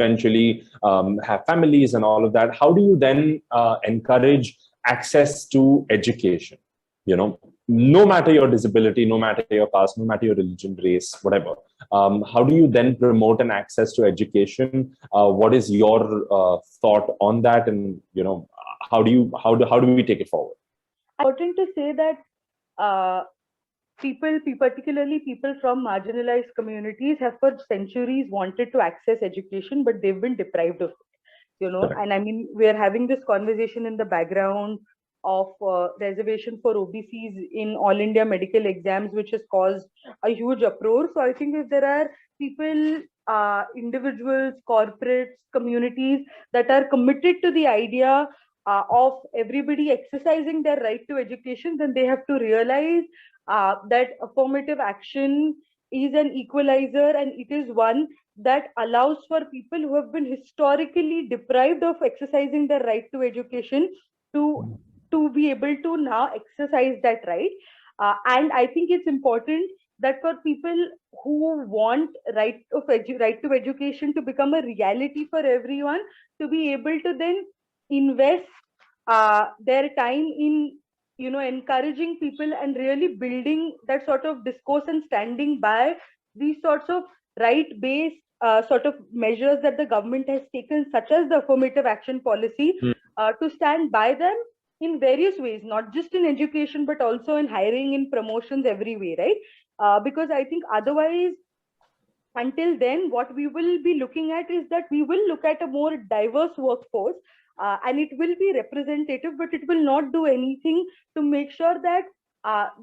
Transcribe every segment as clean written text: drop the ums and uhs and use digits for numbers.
eventually have families and all of that, how do you then encourage access to education? No matter your disability, no matter your caste, no matter your religion, race, whatever. How do you then promote an access to education? What is your thought on that? And how do we take it forward? Important to say that people, particularly people from marginalized communities, have for centuries wanted to access education, but they've been deprived of it. Correct. And I mean, we're having this conversation in the background of reservation for OBCs in all India medical exams, which has caused a huge uproar. So I think if there are people, individuals, corporates, communities that are committed to the idea of everybody exercising their right to education, then they have to realize that affirmative action is an equalizer, and it is one that allows for people who have been historically deprived of exercising their right to education to be able to now exercise that right. And I think it's important that for people who want right to education to become a reality for everyone, to be able to then invest their time in encouraging people and really building that sort of discourse and standing by these sorts of right-based sort of measures that the government has taken, such as the affirmative action policy, to stand by them in various ways, not just in education, but also in hiring, in promotions, every way, right? Because I think otherwise, until then, what we will be looking at is that we will look at a more diverse workforce, and it will be representative, but it will not do anything to make sure that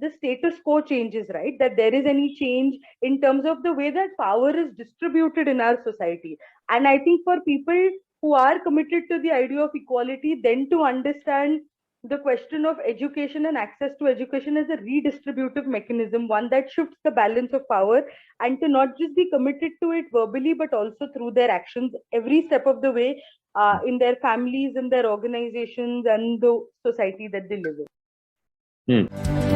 the status quo changes, right? That there is any change in terms of the way that power is distributed in our society. And I think for people who are committed to the idea of equality, then to understand the question of education and access to education as a redistributive mechanism, one that shifts the balance of power, and to not just be committed to it verbally, but also through their actions every step of the way, in their families, in their organizations, and the society that they live in.